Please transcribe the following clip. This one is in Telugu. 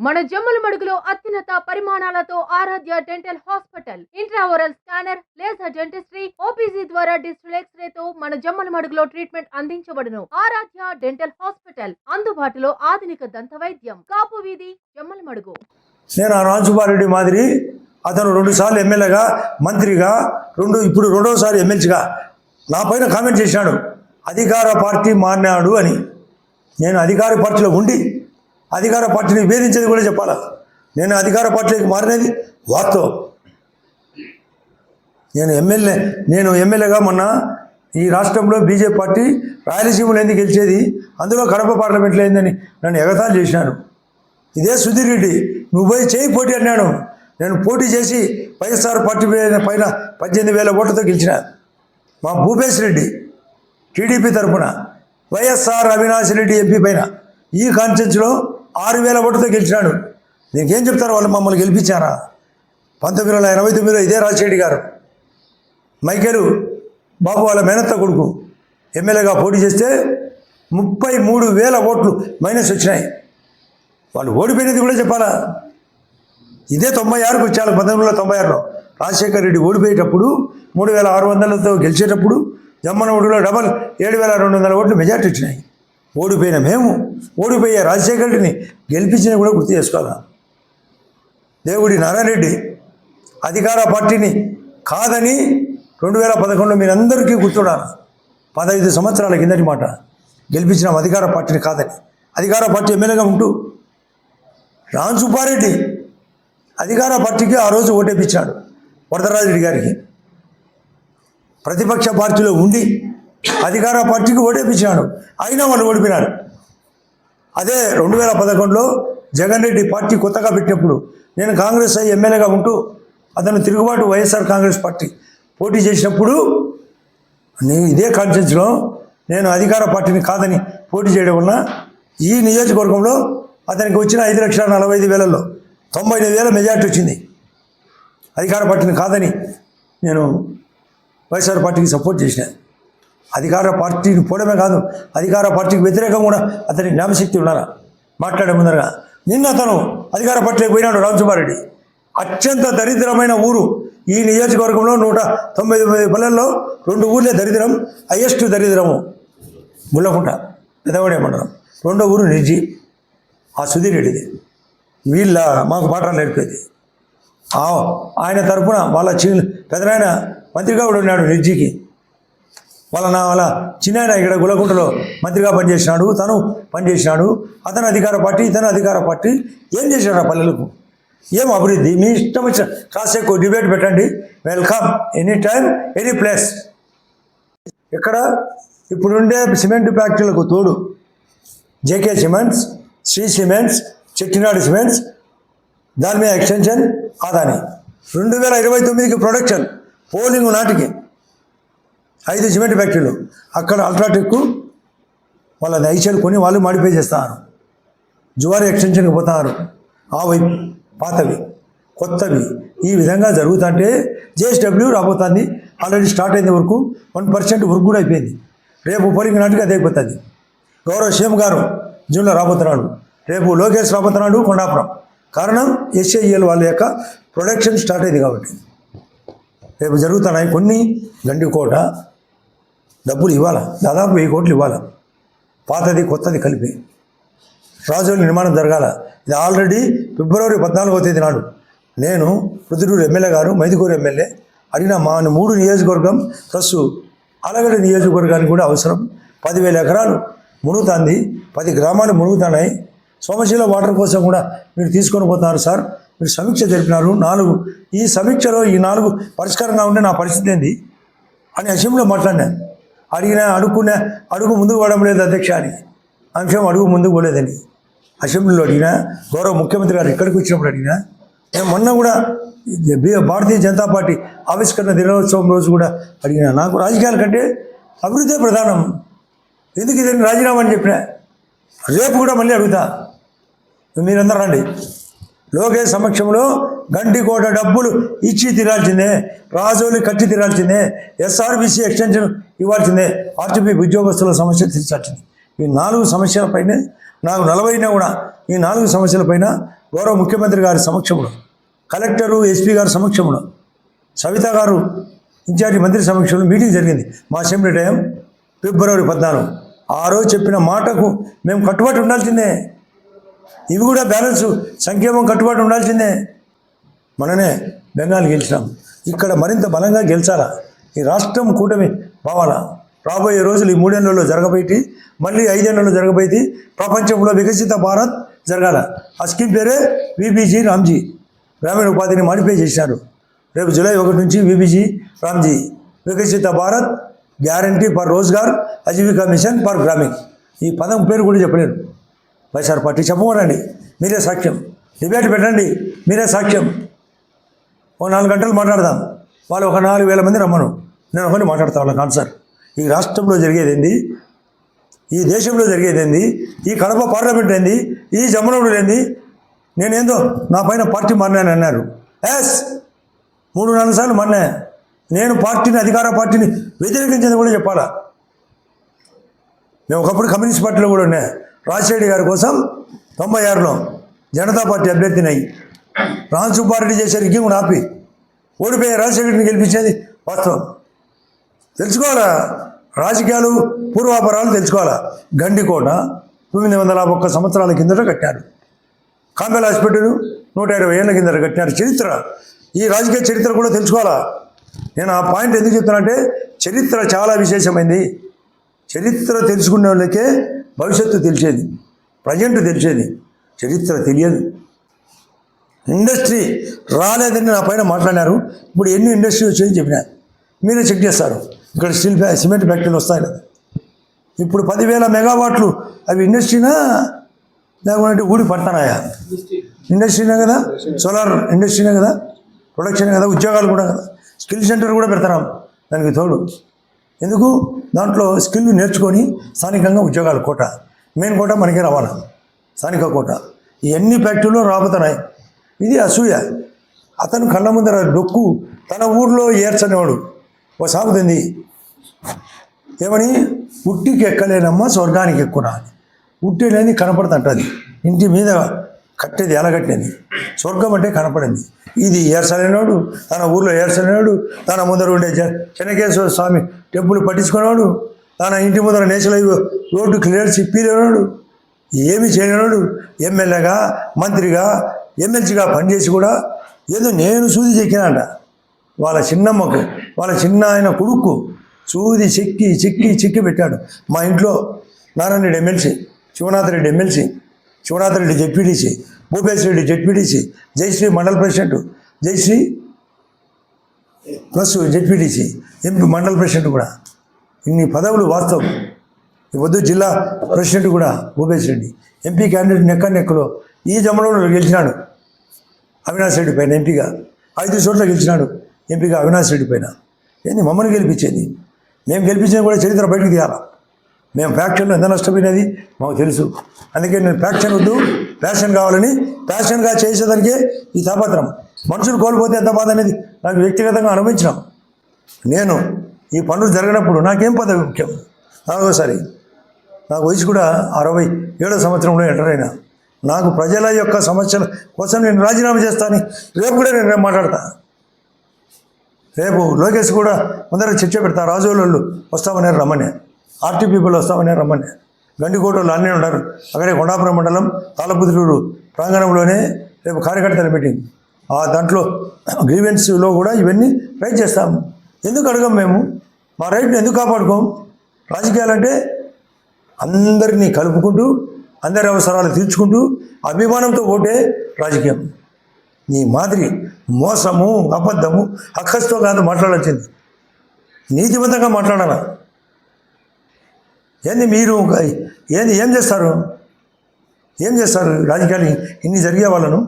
మన జమ్మలమడుగులో అత్యున్నత పరిమాణాలతో Aaradhya dental hospital intraoral scanner, laser dentistry, OPG ద్వారా డిజిటల్ ఎక్స్రే తో మన జమ్మలమడుగులో ట్రీట్మెంట్ అందించబడును. ఆరాధ్య డెంటల్ హాస్పిటల్ అందుబాటులో ఆధునిక దంత వైద్యం. కాపు వీధి, జమ్మలమడుగు. నేను రాజుబారెడ్డి మాదిరి అతను 2 సార్లు ఎమ్మెల్యేగా, మంత్రిగా, ఇప్పుడు రెండోసారి ఎమ్మెల్సీగా నా పైన కామెంట్ చేశాడు, అధికార పార్టీ మారినాడు అని. నేను అధికార పార్టీలో ఉండి అధికార పార్టీని వేధించేది కూడా చెప్పాలా. నేను అధికార పార్టీకి మారినది వాస్తవం. నేను ఎమ్మెల్యేగా మొన్న ఈ రాష్ట్రంలో బీజేపీ పార్టీ రాయలసీమలో ఎందుకు గెలిచేది, అందులో కడప పార్లమెంట్లో ఏందని నన్ను ఎగతాళి చేసినాడు. ఇదే సుధీర్ రెడ్డి, నువ్వు పోయి చేయి పోటీ అన్నాడు. నేను పోటీ చేసి వైఎస్ఆర్ పార్టీ పైన 18,000 ఓట్లతో గెలిచిన. మా భూపేశ్ రెడ్డి టీడీపీ తరఫున వైఎస్ఆర్ అవినాష్ రెడ్డి ఎంపీ పైన ఈ కాన్స్టిట్యూన్సీలో 6,000 ఓట్లతో గెలిచినాడు. నీకేం చెప్తారు, వాళ్ళు మమ్మల్ని గెలిపించారా? 1989లో ఇదే రాజశేఖర్ గారు మైకేలు బాబు వాళ్ళ మేనత్త కొడుకు ఎమ్మెల్యేగా పోటీ చేస్తే 33,000 ఓట్లు మైనస్ వచ్చినాయి. వాళ్ళు ఓడిపోయినది కూడా చెప్పాలా. ఇదే 96కు వచ్చాడు. 1996లో రాజశేఖర్ రెడ్డి ఓడిపోయేటప్పుడు 3,600లతో గెలిచేటప్పుడు జమ్మలమడుగులో డబల్ 7,200 ఓట్లు మెజార్టీ వచ్చినాయి. ఓడిపోయిన మేము ఓడిపోయే రాజశేఖర్ రెడ్డిని గెలిపించిన కూడా గుర్తు చేసుకోవాలి. దేవుడి నారాయణ రెడ్డి అధికార పార్టీని కాదని 2011లో మీరందరికీ గుర్తుండాలి. 15 సంవత్సరాల కిందటి మాట గెలిపించిన అధికార పార్టీని కాదని. అధికార పార్టీ ఎమ్మెల్యేగా ఉంటూ రాజుపారెడ్డి అధికార పార్టీకి ఆ రోజు ఓటేపించాడు వరదరాజరెడ్డి గారికి. ప్రతిపక్ష పార్టీలో ఉండి అధికార పార్టీకి ఓటేపించాడు, అయినా వాళ్ళు ఓడిపోయినాడు. అదే 2011లో జగన్ రెడ్డి పార్టీ కొత్తగా పెట్టినప్పుడు నేను కాంగ్రెస్ ఎమ్మెల్యేగా ఉంటూ అతను తిరుగుబాటు వైఎస్ఆర్ కాంగ్రెస్ పార్టీ పోటీ చేసినప్పుడు ఇదే కాన్స్టిట్యూన్సీలో నేను అధికార పార్టీని కాదని పోటీ చేయడం వలన ఈ నియోజకవర్గంలో అతనికి వచ్చిన 5,45,000లో 99,000 మెజార్టీ వచ్చింది. అధికార పార్టీని కాదని నేను వైఎస్ఆర్ పార్టీకి సపోర్ట్ చేసిన. అధికార పార్టీని పోవడమే కాదు, అధికార పార్టీకి వ్యతిరేకంగా కూడా అతనికి జ్ఞాపశక్తి ఉండాలి. మాట్లాడే ముందరగా నిన్న అతను అధికార పార్టీకి పోయినాడు. రామసుబ్బారెడ్డి అత్యంత దరిద్రమైన ఊరు ఈ నియోజకవర్గంలో 199 పల్లెల్లో 2 ఊర్లే దరిద్రం, హైయెస్ట్ దరిద్రము గుళ్ళకుంట పెదవాడే మండలం. 2వ ఊరు నిర్జీ, ఆ సుధీర్ రెడ్డిది. వీళ్ళ మాకు పాఠాలు నేర్పేది. ఆయన తరఫున వాళ్ళ పెదనాయన మంత్రిగా కూడా ఉన్నాడు నిర్జీకి. వాళ్ళ చిన్నాయన ఇక్కడ గులకుంటలో మంత్రిగా పనిచేసినాడు, తను పనిచేసినాడు. అతను అధికార పార్టీ, ఇతను అధికార పార్టీ. ఏం చేశాడు ఆ పల్లెలకు? ఏం అభివృద్ధి? మీ ఇష్టం వచ్చిన కాసేపు డిబేట్ పెట్టండి, welcome any time any place. ఇక్కడ ఇప్పుడుండే సిమెంట్ ఫ్యాక్టరీలకు తోడు JK cements, Shree cements, Chettinad cements, దాని మీద ఎక్స్టెన్షన్ ఆదాని. 2029కి ప్రొడక్షన్ పోలింగ్ నాటికి 5 సిమెంట్ ఫ్యాక్టరీలు. అక్కడ అల్ట్రాటెక్ వాళ్ళది ఐసీఎల్ కొని వాళ్ళు మాడిఫై చేస్తున్నారు. జువారీ ఎక్స్టెన్షన్కి పోతున్నారు. ఆ వైపు పాతవి కొత్తవి ఈ విధంగా జరుగుతుంటే జేఎస్డబ్ల్యూ రాబోతుంది. ఆల్రెడీ స్టార్ట్ అయింది వరకు 1% వర్క్ కూడా అయిపోయింది. రేపు పోలింగ్ నాటికి అది అయిపోతుంది. గౌరవ సీఎం గారు జూన్లో రాబోతున్నాడు. రేపు లోకేష్ రాబోతున్నాడు కొండాపురం. కారణం ఎస్ఐఎల్ వాళ్ళ యొక్క ప్రొడక్షన్ స్టార్ట్ అయింది కాబట్టి రేపు జరుగుతున్నాయి. కొన్ని గండికోట డబ్బులు ఇవ్వాలి, దాదాపు 1000 కోట్లు ఇవ్వాలి. పాతది కొత్తది కలిపి రాజోలు నిర్మాణం జరగాల. ఇది ఆల్రెడీ ఫిబ్రవరి 14వ తేదీ నాడు నేను రుద్రూరు ఎమ్మెల్యే గారు, మైదుకూరు ఎమ్మెల్యే అడిగిన మా 3 నియోజకవర్గం ప్లస్ ఆలగడ్డ నియోజకవర్గానికి కూడా అవసరం. 10,000 ఎకరాలు మునుగుతుంది, 10 గ్రామాలు మునుగుతున్నాయి. సోమశీల వాటర్ కోసం కూడా మీరు తీసుకొని పోతున్నారు సార్. మీరు సమీక్ష జరిపినారు 4. ఈ సమీక్షలో ఈ 4 పరిష్కారంగా ఉంటే నా పరిస్థితి ఏంది అని అసెంబ్లీలో మాట్లాడినాను. అడుగు ముందుకు పోవడం లేదు అధ్యక్ష అని. అంశం అడుగు ముందుకు పోలేదని అసెంబ్లీలో అడిగినా. గౌరవ ముఖ్యమంత్రి గారు ఇక్కడికి వచ్చినప్పుడు అడిగినా. నేను మొన్న కూడా భారతీయ జనతా పార్టీ ఆవిష్కరణ దినోత్సవం రోజు కూడా అడిగినా. నాకు రాజకీయాల కంటే అభివృద్ధి ప్రధానం, ఎందుకు ఇదని రాజీనామా అని చెప్పినా. రేపు కూడా మళ్ళీ అడుగుతా, మీరందరూ రండి. లోకేష్ సమక్షంలో గండికోట డబ్బులు ఇచ్చి తీరాల్సిందే, రాజోలి కట్టి తీరాల్సిందే, ఎస్ఆర్బీసీ ఎక్స్టెన్షన్ ఇవ్వాల్సిందే, ఆర్టీపీ ఉద్యోగస్తుల సమస్యలు తీర్చాల్సిందే. ఈ 4 సమస్యలపైనే నాకు 40 కూడా ఈ 4 సమస్యలపైన గౌరవ ముఖ్యమంత్రి గారి సమక్షంలో, కలెక్టరు ఎస్పీ గారి సమక్షంలో, సవిత గారు ఇన్ఛార్జి మంత్రి సమక్షంలో మీటింగ్ జరిగింది మా అసెంబ్లీ టైం ఫిబ్రవరి 14. ఆ రోజు చెప్పిన మాటకు మేము కట్టుబాటు ఉండాల్సిందే. ఇవి కూడా బ్యాలెన్స్ సంక్షేమం కట్టుబాటు ఉండాల్సిందే. మననే బెంగాల్ గెలిచినాం, ఇక్కడ మరింత బలంగా గెలిచాలా. ఈ రాష్ట్రం కూటమి పోవాలా. రాబోయే రోజులు ఈ 3 ఏళ్లలో జరగబోయి మళ్ళీ 5 ఏళ్లలో జరగబోయి ప్రపంచంలో వికసిత భారత్ జరగాల. ఆ స్కీమ్ పేరే విబిజీ రామ్జీ. గ్రామీణ ఉపాధిని మాడిఫై చేశారు. రేపు జూలై 1 నుంచి విబిజీ రామ్జీ, వికసిత Bharat guarantee for Rozgar Aajeevika mission for Grameen. ఈ పదం పేరు కూడా చెప్పలేరు. వైఎస్ఆర్ పార్టీ చెప్పమనండి, మీరే సాక్ష్యం. డిబేట్ పెట్టండి, మీరే సాక్ష్యం. ఓ 4 గంటలు మాట్లాడదాం. వాళ్ళు ఒక 4,000 మంది రమ్మను, నేను ఒకరిని మాట్లాడతా వాళ్ళకి ఆన్సర్. ఈ రాష్ట్రంలో జరిగేది ఏంది, ఈ దేశంలో జరిగేది ఏంది, ఈ కడప పార్లమెంట్ ఏంది, ఈ జమ్మనోడు ఏంది, నేనేందో నా పైన పార్టీ మారినాను అన్నారు. 3-4 సార్లు మారినా. నేను పార్టీని, అధికార పార్టీని వ్యతిరేకించింది కూడా చెప్పాలా. మేము ఒకప్పుడు కమ్యూనిస్ట్ పార్టీలో కూడా ఉన్నా. రాజశేఖర్ గారి కోసం 96లో జనతా పార్టీ అభ్యర్థిని అయ్యి రామ్ సుబ్బారెడ్డి చేసే రిగ్గింగ్ ఆపి ఓడిపోయే రాజశేఖర్ని గెలిపించేది వాస్తవం. తెలుసుకోవాలా, రాజకీయాలు పూర్వాపరాలు తెలుసుకోవాలా. గండికోట 901 సంవత్సరాల కిందట కట్టారు. కాంబెల్ హాస్పిటల్ 120 ఏళ్ళ కిందట కట్టినారు. చరిత్ర, ఈ రాజకీయ చరిత్ర కూడా తెలుసుకోవాలా. నేను ఆ పాయింట్ ఎందుకు చెప్తున్నా అంటే, చరిత్ర చాలా విశేషమైంది. చరిత్ర తెలుసుకునే వాళ్ళకే భవిష్యత్తు తెలిసేది, ప్రజెంట్ తెలిసేది. చరిత్ర తెలియదు. ఇండస్ట్రీ రాలేదని నా పైన మాట్లాడినారు. ఇప్పుడు ఎన్ని ఇండస్ట్రీ వచ్చాయని చెప్పినా మీరే చెక్ చేస్తారు. ఇక్కడ సిమెంట్ ఫ్యాక్టరీలు వస్తాయి కదా. ఇప్పుడు 10,000 మెగావాట్లు అవి ఇండస్ట్రీనా లేకుంటే ఊడి పడుతున్నాయా? ఇండస్ట్రీనే కదా, సోలార్ ఇండస్ట్రీనే కదా, ప్రొడక్షన్ కదా, ఉద్యోగాలు కూడా కదా. స్కిల్ సెంటర్ కూడా పెడతాం దానికి తోడు. ఎందుకు? దాంట్లో స్కిల్ నేర్చుకొని స్థానికంగా ఉద్యోగాలు కోట, మెయిన్ కోట మనకే రావాలి, స్థానిక కోట. ఇవన్నీ ఫ్యాక్టరీలో రాబోతున్నాయి. ఇది అసూయ. అతను కళ్ళ ముందర డొక్కు తన ఊర్లో ఏర్చనేవాడు. ఓ సాగుతుంది ఏమని, ఉట్టికి ఎక్కలేనమ్మా స్వర్గానికి ఎక్కునా. ఉట్టి అనేది కనపడుతుంటుంది, ఇంటి మీద కట్టేది ఎలా కట్టేది. స్వర్గం అంటే కనపడింది. ఇది ఏర్చలేనాడు, తన ఊర్లో ఏర్చలేనాడు, తన ముందర ఉండే చెన్నకేశ్వర స్వామి టెంపుల్ పట్టించుకునేవాడు, తన ఇంటి ముందర నేషనల్ హైవే రోడ్డు క్లియర్స్ ఇప్పిలేనాడు, ఏమి చేయలేనాడు. ఎమ్మెల్యేగా, మంత్రిగా, ఎమ్మెల్సీగా పనిచేసి కూడా ఏదో నేను సూది చెక్కినాట. వాళ్ళ చిన్నమ్మకు, వాళ్ళ చిన్న ఆయన కొడుకు సూది చెక్కి పెట్టాడు. మా ఇంట్లో Narayana Reddy MLC, Shivanath Reddy MLC, Shivanath Reddy ZPTC, Bhupesh Reddy ZPTC, Jayasri మండల president, Jayasri plus ZPTC, MP మండల ప్రెసిడెంట్ కూడా. ఇన్ని పదవులు వాస్తవం. వద్దు జిల్లా ప్రెసిడెంట్ కూడా భూపేశ్ రెడ్డి. ఎంపీ క్యాండిడేట్ నెక్కలో ఈ జమ్మలో గెలిచినాడు అవినాష్ రెడ్డి పైన ఎంపీగా. 5 చోట్ల గెలిచినాడు ఎంపీగా అవినాష్ రెడ్డి పైన. ఏంది మమ్మల్ని గెలిపించేది? మేము గెలిపించేది కూడా చరిత్ర బయటకు తీయాలా. మేము ఫ్యాక్షన్లో ఎంత నష్టపోయినది మాకు తెలుసు. అందుకే నేను ఫ్యాక్షన్ వద్దు, ప్యాషన్ కావాలని ప్యాషన్గా చేసేదానికే ఈ తాపత్రం. మనుషులు కోల్పోతే ఎంత బాధ అనేది నాకు వ్యక్తిగతంగా అనుభవించినాం. నేను ఈ పనులు జరగనప్పుడు నాకేం పదవి ముఖ్యం. నాలుగోసారి నాకు వయసు కూడా 67వ సంవత్సరంలో ఎంటర్ అయినా. నాకు ప్రజల యొక్క సమస్యల కోసం నేను రాజీనామా చేస్తాను. రేపు కూడా నేను మాట్లాడతా. రేపు లోకేష్ కూడా ముందర చర్చ పెడతా. రాజోళ్ళు వస్తామని రమ్మని, ఆర్టీ పీపుల్ వస్తామని రమ్మని. గండికోటలో అన్నీ ఉంటారు. అక్కడే కొండాపురం మండలం తాళపుత్రూరు ప్రాంగణంలోనే రేపు కార్యకర్తల మీటింగ్. దాంట్లో గ్రీవెన్స్లో కూడా ఇవన్నీ రైట్ చేస్తాం. ఎందుకు అడగం మేము? మా రైట్ని ఎందుకు కాపాడుకోం? రాజకీయాలంటే అందరినీ కలుపుకుంటూ, అందరి అవసరాలు తీర్చుకుంటూ అభిమానంతో ఓటే రాజకీయం. ఈ మాదిరి మోసము, అబద్ధము, అక్కస్తో కాదు మాట్లాడాల్సింది, నీతివంతంగా మాట్లాడాలా. ఏంది మీరు ఏం చేస్తారు రాజకీయాలు ఇన్ని జరిగే వాళ్ళను